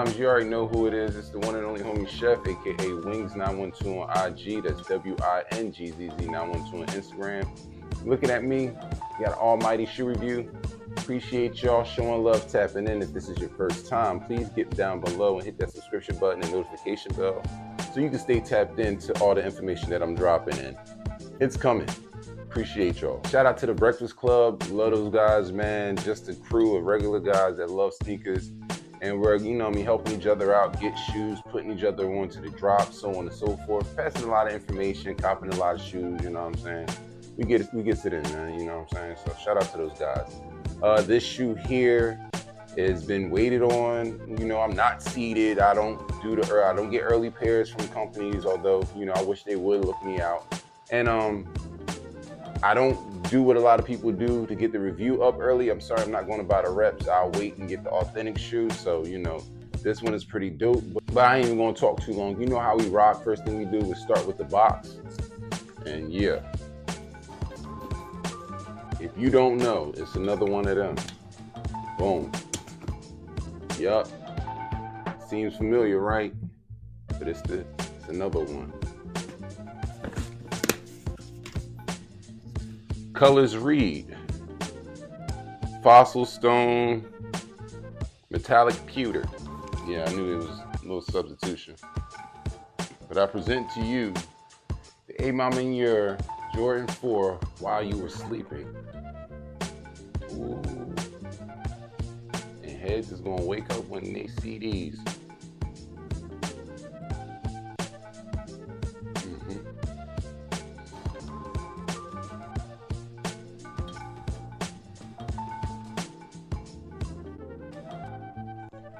times, you already know who it is. It's the one and only homie Chef, aka Wings912 on IG. That's WINGZZ912 on Instagram. Looking at me, got an almighty shoe review. Appreciate y'all showing love, tapping in. If this is your first time, please get down below and hit that subscription button and notification bell so you can stay tapped into all the information that I'm dropping in. It's coming. Appreciate y'all. Shout out to the Breakfast Club. Love those guys, man. Just a crew of regular guys that love sneakers. And we're, helping each other out, get shoes, putting each other onto the drop, so on and so forth. Passing a lot of information, copying a lot of shoes, you know what I'm saying? We get it in, man, you know what I'm saying? So shout out to those guys. This shoe here has been waited on. I'm not seeded. I don't get early pairs from companies, although, I wish they would look me out. And I don't do what a lot of people do to get the review up early. I'm sorry, I'm not going to buy the reps. I'll wait and get the authentic shoe. So, this one is pretty dope, but I ain't even going to talk too long. You know how we rock. First thing we do is start with the box. And yeah, if you don't know, it's another one of them. Boom. Yup. Seems familiar, right? But it's another one. Colors read Fossil Stone, Metallic Pewter. Yeah, I knew it was a little substitution. But I present to you the Maniere Jordan 4 While You Were Sleeping. Ooh. And heads is gonna wake up when they see these.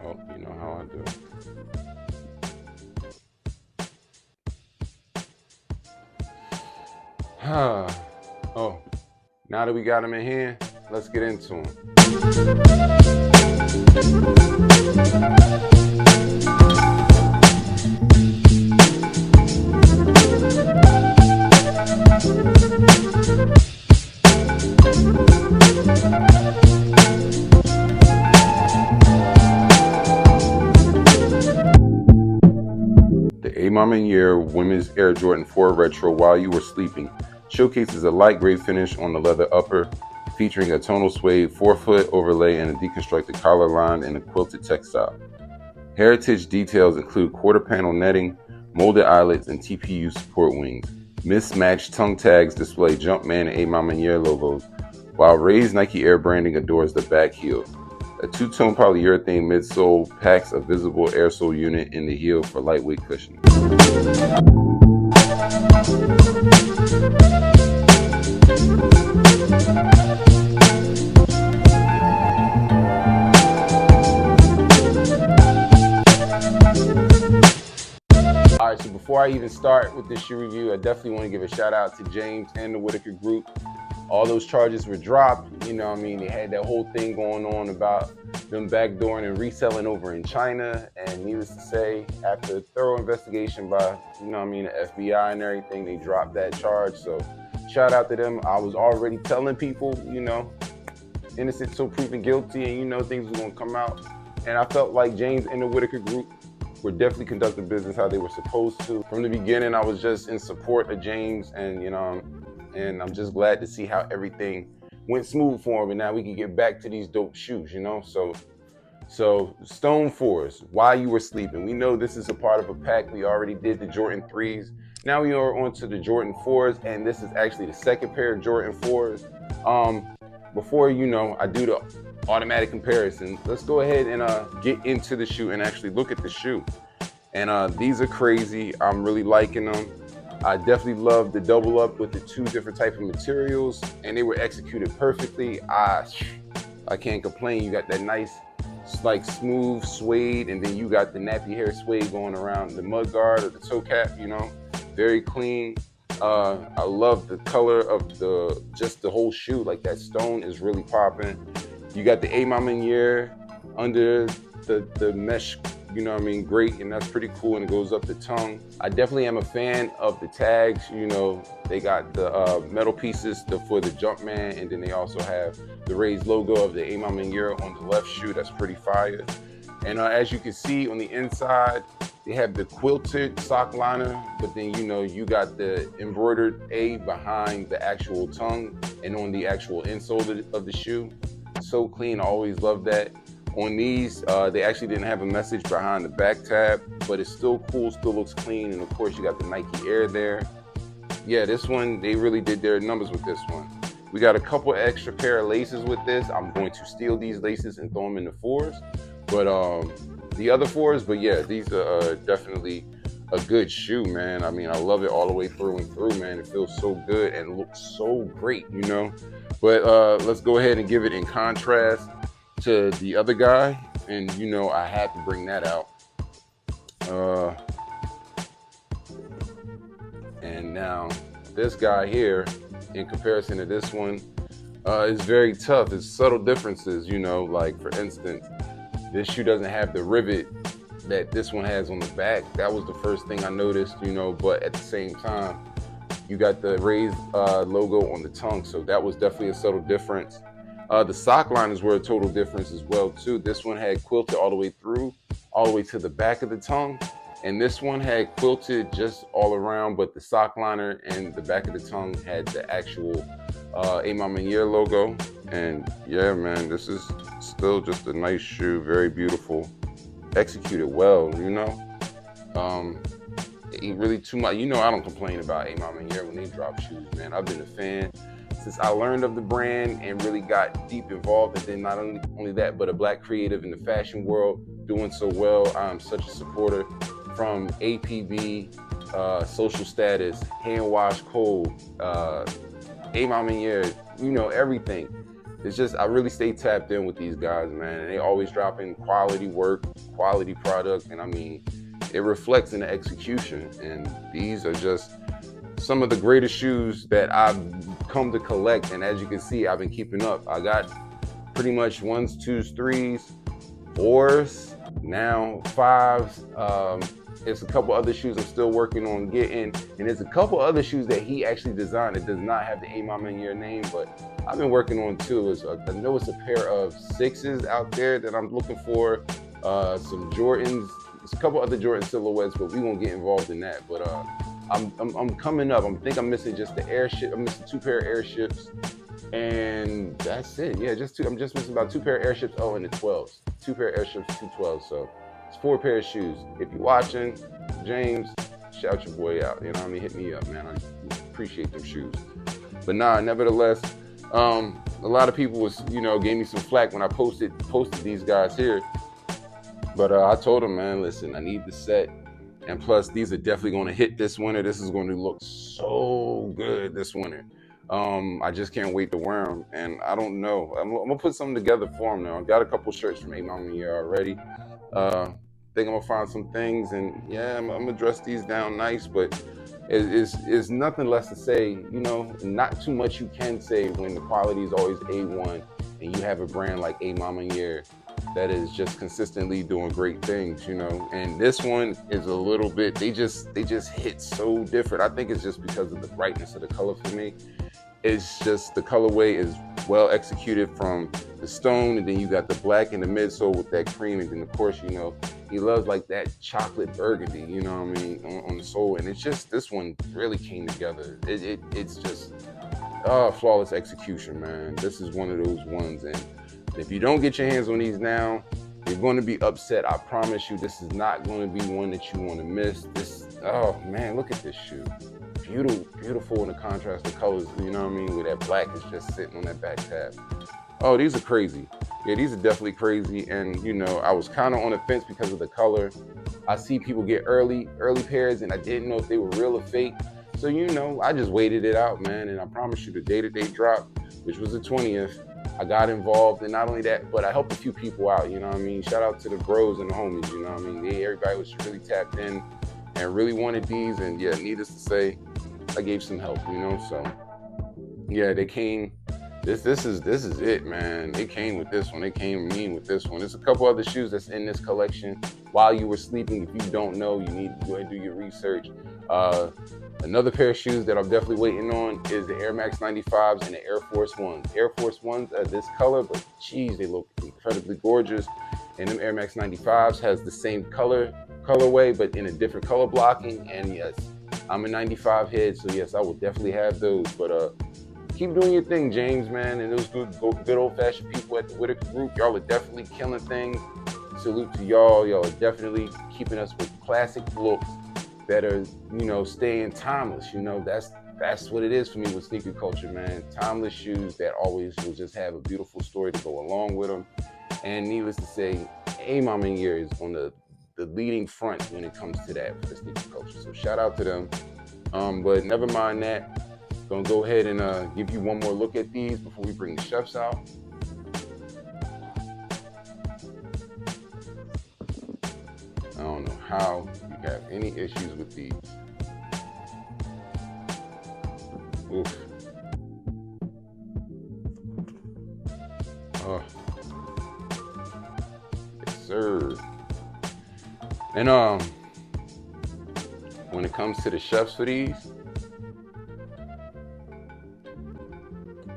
Oh, you know how I do. Oh, now that we got them in here, let's get into them. The Maniere Women's Air Jordan 4 Retro While You Were Sleeping showcases a light gray finish on the leather upper, featuring a tonal suede forefoot overlay and a deconstructed collar line in a quilted textile. Heritage details include quarter panel netting, molded eyelets, and TPU support wings. Mismatched tongue tags display Jumpman and Maniere logos, while raised Nike Air branding adorns the back heel. A two-tone polyurethane midsole packs a visible airsole unit in the heel for lightweight cushioning. All right, so before I even start with this shoe review, I definitely want to give a shout out to James and the Whitaker group. All those charges were dropped, They had that whole thing going on about them backdooring and reselling over in China. And needless to say, after a thorough investigation by, the FBI and everything, they dropped that charge. So shout out to them. I was already telling people, innocent till proven guilty, and things were gonna come out. And I felt like James and the Whitaker group were definitely conducting business how they were supposed to. From the beginning, I was just in support of James, and and I'm just glad to see how everything went smooth for him, and now we can get back to these dope shoes, So Stone 4s, While You Were Sleeping. We know this is a part of a pack. We already did the Jordan 3s. Now we are on to the Jordan 4s, and this is actually the second pair of Jordan 4s. Before I do the automatic comparison, let's go ahead and get into the shoe and actually look at the shoe. And these are crazy. I'm really liking them. I definitely love the double up with the two different types of materials, and they were executed perfectly. I can't complain. You got that nice, like, smooth suede, and then you got the nappy hair suede going around the mud guard or the toe cap, very clean. I love the color of the whole shoe. Like, that stone is really popping. You got the Maniere under the mesh, great, and that's pretty cool, and it goes up the tongue. I definitely am a fan of the tags. They got the metal pieces for the Jumpman, and then they also have the raised logo of the Maniere on the left shoe. That's pretty fire. And as you can see on the inside, they have the quilted sock liner, but then you got the embroidered A behind the actual tongue and on the actual insole of the shoe. So clean, I always love that. On these, they actually didn't have a message behind the back tab, but it's still cool, still looks clean, and of course you got the Nike Air there. Yeah, this one, they really did their numbers with this one. We got a couple extra pair of laces with this. I'm going to steal these laces and throw them in the fours, but the other fours. But yeah, these are definitely a good shoe, man. I mean, I love it all the way through and through, man. It feels so good and looks so great, But let's go ahead and give it in contrast to the other guy, and I had to bring that out. And now this guy here, in comparison to this one, is very tough. It's subtle differences, like for instance, this shoe doesn't have the rivet that this one has on the back. That was the first thing I noticed, but at the same time, you got the raised logo on the tongue, so that was definitely a subtle difference. The sock liners were a total difference as well too. This one had quilted all the way through, all the way to the back of the tongue, and this one had quilted just all around, but the sock liner and the back of the tongue had the actual Maniere logo. And yeah, man, this is still just a nice shoe, very beautiful, executed well, Ain't really too much. I don't complain about Maniere when they drop shoes, man. I've been a fan since I learned of the brand and really got deep involved. And then not only that, but a black creative in the fashion world doing so well. I'm such a supporter. From APB, Social Status, Hand Wash Cold, Maniere, everything. It's just, I really stay tapped in with these guys, man. And they always dropping quality work, quality product. And I mean, it reflects in the execution. And these are just some of the greatest shoes that I've come to collect. And as you can see, I've been keeping up. I got pretty much 1s, 2s, 3s, 4s, now 5s. There's a couple other shoes I'm still working on getting, and there's a couple other shoes that he actually designed that does not have the Maniere name, but I've been working on too. I know it's a pair of 6s out there that I'm looking for, some Jordans, there's a couple other Jordan silhouettes, but we won't get involved in that. But I'm coming up. I think I'm missing just the airship. I'm missing 2 pair of airships, and that's it. Yeah, just 2. I'm just missing about 2 pair of airships. Oh, and the 12s. 2 pair of airships, 2 12s. So it's 4 pair of shoes. If you're watching, James, shout your boy out. You know what I mean? Hit me up, man. I appreciate them shoes. But nevertheless, a lot of people was, gave me some flack when I posted these guys here. But I told them, man, listen, I need the set. And plus, these are definitely going to hit this winter. This is going to look so good this winter. I just can't wait to wear them. And I don't know. I'm going to put something together for them now. I got a couple shirts from Maniere already. Think I'm going to find some things. And yeah, I'm going to dress these down nice. But it's nothing less to say, not too much you can say when the quality is always A1 and you have a brand like Maniere that is just consistently doing great things, and this one is a little bit, they just hit so different. I think it's just because of the brightness of the color for me. It's just the colorway is well executed from the stone, and then you got the black in the midsole with that cream, and then of course, he loves like that chocolate burgundy, on the sole, and it's just, this one really came together. It's just flawless execution, man. This is one of those ones, and if you don't get your hands on these now, you're going to be upset. I promise you, this is not going to be one that you want to miss. Oh man, look at this shoe. Beautiful in the contrast of colors, where that black is just sitting on that back tab. Oh, these are crazy. Yeah, these are definitely crazy. And, I was kind of on the fence because of the color. I see people get early pairs, and I didn't know if they were real or fake. So, I just waited it out, man. And I promise you, the day that they dropped, which was the 20th, I got involved, and not only that, but I helped a few people out, Shout out to the bros and the homies, Everybody was really tapped in and really wanted these, and yeah, needless to say, I gave some help, So yeah, they came. This is it, man. They came with this one. They came mean with this one. There's a couple other shoes that's in this collection. While you were sleeping, if you don't know, you need to go ahead and do your research. Another pair of shoes that I'm definitely waiting on is the Air Max 95s and the Air Force Ones. Air Force Ones are this color, but geez, they look incredibly gorgeous. And them Air Max 95s has the same colorway, but in a different color blocking. And yes, I'm a 95 head, so yes, I will definitely have those. But keep doing your thing, James, man, and those good old-fashioned people at the Whitaker Group. Y'all are definitely killing things. Salute to y'all. Y'all are definitely keeping us with classic looks that are, staying timeless. That's what it is for me with sneaker culture, man. Timeless shoes that always will just have a beautiful story to go along with them. And needless to say, Maniere is on the leading front when it comes to that for sneaker culture. So shout out to them. But never mind that. Gonna go ahead and give you one more look at these before we bring the chefs out. I don't know how you have any issues with these. Oof. Oh. Yes, sir. And when it comes to the chefs for these,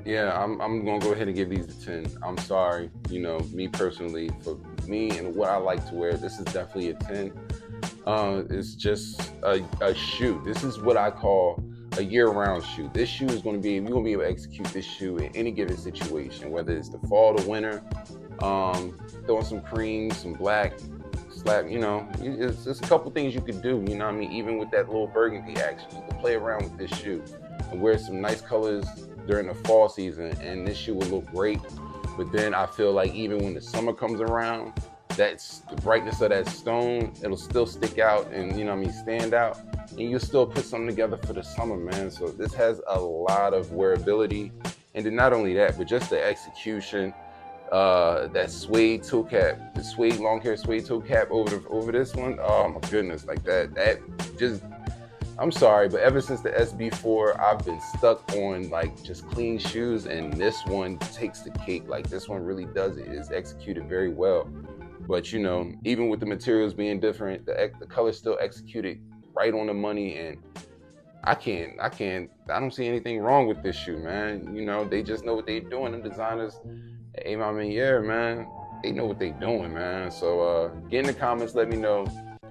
yeah, I'm gonna go ahead and give these a 10. I'm sorry, me personally, for me and what I like to wear, this is definitely a 10. It's just a shoe. This is what I call a year-round shoe. This shoe is going to be, you're going to be able to execute this shoe in any given situation, whether it's the fall to winter, throwing some cream, some black, slap, it's a couple things you could do, even with that little burgundy action. You can play around with this shoe and wear some nice colors during the fall season, and this shoe will look great. But then I feel like even when the summer comes around, that's the brightness of that stone, it'll still stick out and stand out, and you'll still put something together for the summer, man. So this has a lot of wearability, and then not only that, but just the execution, that suede toe cap, the suede long hair suede toe cap over this one. Oh my goodness, like that just, I'm sorry, but ever since the SB4, I've been stuck on like just clean shoes, and this one takes the cake. Like this one really does it. It's executed very well. But even with the materials being different, the color's still executed right on the money, and I don't see anything wrong with this shoe, man. They just know what they're doing. The designers at Maniere, man, they know what they're doing, man. So get in the comments, let me know.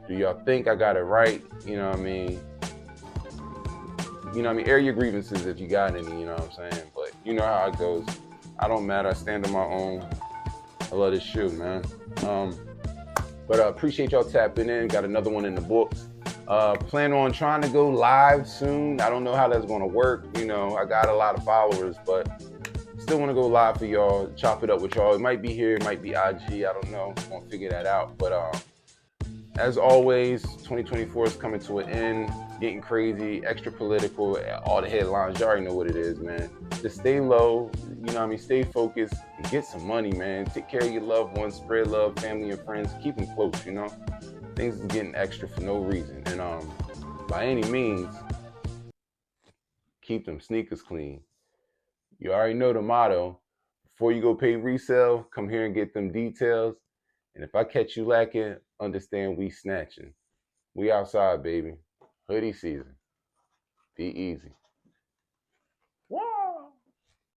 Do y'all think I got it right? Air your grievances if you got any, you know what I'm saying? But you know how it goes. I don't matter, I stand on my own. I love this shoe, man. But appreciate y'all tapping in. Got another one in the books. Plan on trying to go live soon. I don't know how that's gonna work. I got a lot of followers, but still want to go live for y'all, chop it up with y'all. It might be here, it might be IG, I don't know. I'm gonna figure that out. But as always, 2024 is coming to an end, getting crazy, extra political, all the headlines, you already know what it is, man. Just stay low, stay focused, and get some money, man. Take care of your loved ones, spread love, family and friends, keep them close, Things is getting extra for no reason. And by any means, keep them sneakers clean. You already know the motto. Before you go pay resale, come here and get them details. And if I catch you lacking, understand we snatching. We outside, baby. Hoodie season. Be easy.